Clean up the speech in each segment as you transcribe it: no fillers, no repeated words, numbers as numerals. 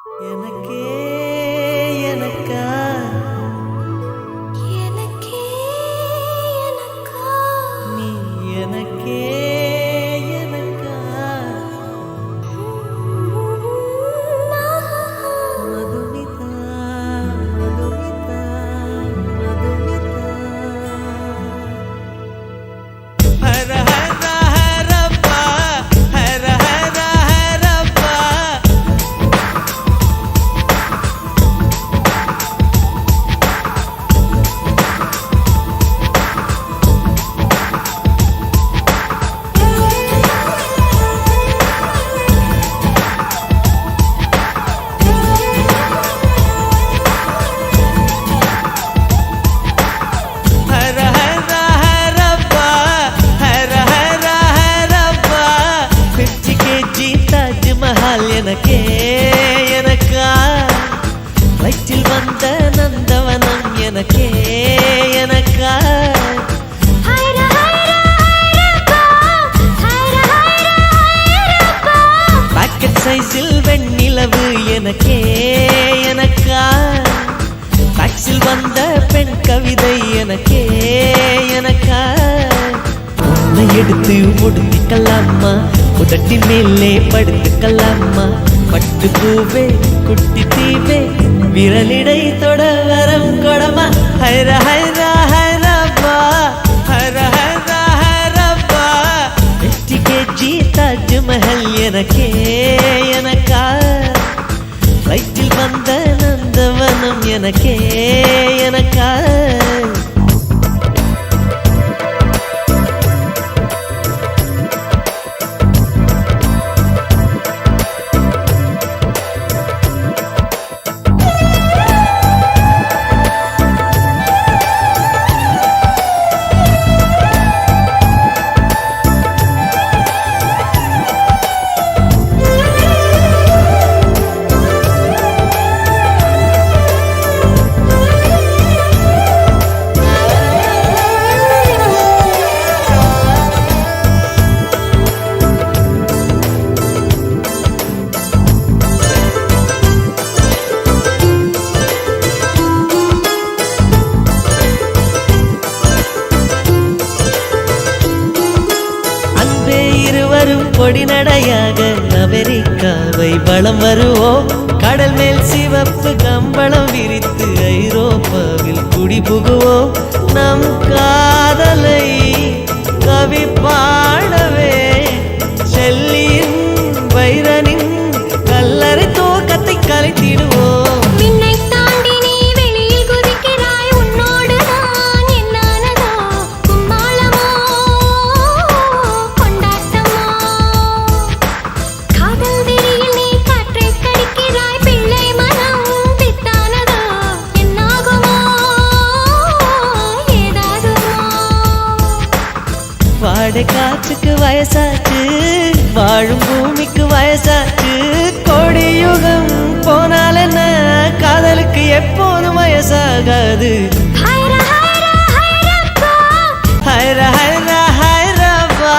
எனக்கே எனக்கா எனக்கே எனக்கா நீ எனக்கே எனக்கா மதுமிதா மதுமிதா மதுமிதா ஹர ஹர ஹரப்பா ஹர ஹர ஹரப்பா ஹர ஹர ஹரப்பா ஹர ஹர ஹரப்பா 50 kg தாஜ்மஹால் எனக்கே எனக்கா வயிற்றில் வந்த நந்தவனம் எனக்கே எனக்கா ஹைர ஹைர ஹைரப்பா ஹைர ஹைர ஹைரப்பா பாக்கெட் சைஸில் வெண்ணிலவு எனக்கே எனக்கா டாக்ஸில் வந்த பெண் கவிதை எனக்கே எனக்கா உன்னை எடுத்து ஒடுத்திக்கலாமா உதட்டின் மேலே படுத்துக்கலாமா பட்டு பூவே குட்டி தீவே விரலிடை தொட வரம் கொடமா ஹைர ஹைர ஹைரப்பா ஹர ஹர ஹரப்பா 50 kg தாஜ்மஹல் எனக்கே எனக்கா வயிற்றில் வந்த நந்தவனம் எனக்கே எனக்கா அன்பே இருவரும் பொடி நடையாக அமெரிக்காவை வலம் வருவோம் கடல் மேல் சிவப்பு கம்பளம் விரித்து ஐரோப்பாவில் குடிபுகுவோம் நம் காதலை கவி பாடவே செல்லியின் வைரனின் கல்லறை தோக்கத்தை கலைத்திடுவோம் விண்ணை தாண்டி நீ வெளியில் குதிக்கிறாய் உன்னோடு நான் என்னானதோ கும்மாளமோ கொண்டாட்டமோ காதல் வெறியில் நீ காற்றை கடிக்கிறாய் பிள்ளை மனம் பித்தானதோ என்னாகுமோ ஏதாகுமோ வாடை காற்றுக்கு வயசாச்சு வாழும் பூமிக்கு வயசாச்சு கோடி யுகம் போனால் என்ன காதலுக்கு எப்போதும் வயசாகாது ஹைர ஹைர ஹைரப்பா ஹைர ஹைர ஹைரப்பா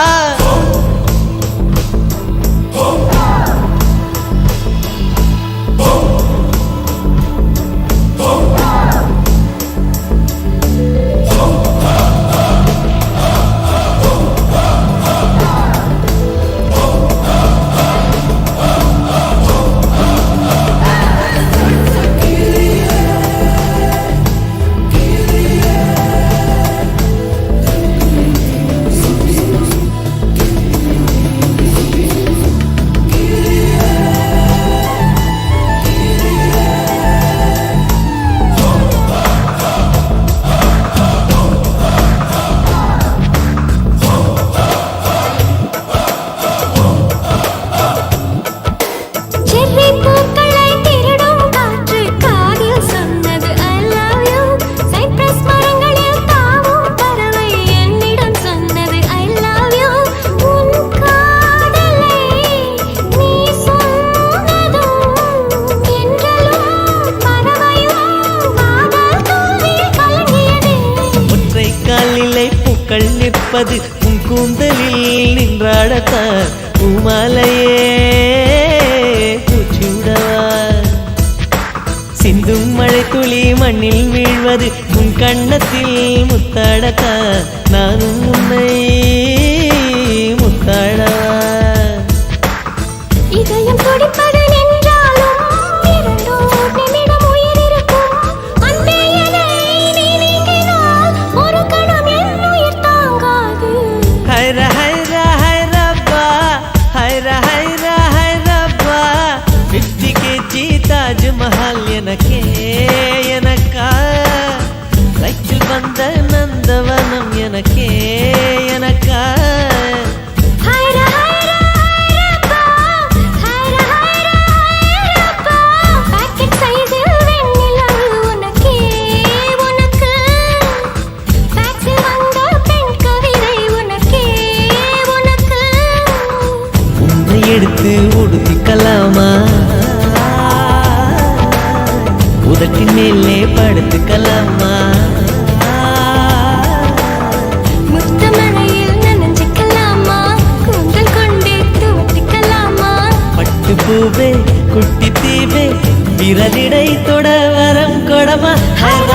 செர்ரி பூக்களை திருடும் காற்று காதில் சொன்னது I love you சைப்ரஸ் மரங்களில் தாவும் பறவை என்னிடம் சொன்னது I love you உன் காதலை நீ சொன்னதும் என்றலும் பறவையும் காதல் தூவில் கலங்கியதே ஒற்றை காலிலே பூக்கள் நிற்பது உன் கூந்தலில் நின்றாடத்தான் பூமாலையே பூச்சிவிடவா சிந்தும் மழை துளி மண்ணில் வீழ்வது உன் கண்ணத்தில் முத்தாடத்தா நானும் உன்னை முத்தாடவா இதயம் துடிப்பது நின்றாலும் இரண்டோர் நிமிடம் உயிர் இருக்கும். அன்பே என்னை நீ நீங்கினால் ஒரு கணம் என் உயிர் தாங்காது. ஹைர ஹைர ஹைரப்பா ஹைர ஹைர ஹைரப்பா 50 kg தாஜ்மஹால் எனக்கே எனக்கா சைக்கிள் வந்த நந்தவனம் எனக்கே எனக்கா ஹைர ஹைர ஹைரப்பா, ஹைர ஹைர ஹைரப்பா. பாக்கெட் சைஸில் வெண்ணிலவு உனக்கே உனக்கு. ஃபேக்ஸில் வந்த பெண் கவிதை உனக்கே உனக்கு. உன்னை எடுத்து உடுத்திக்கலாமா உதட்டின் மேலே படுத்துக்கலாமா முத்தமழையில் நனைஞ்சிக்கலாமா கூந்தல் கொண்டே துவட்டிக்கலாமா. பட்டு பூவே குட்டி தீவே விரலிடை தொட வரம் கொடமா ஹைர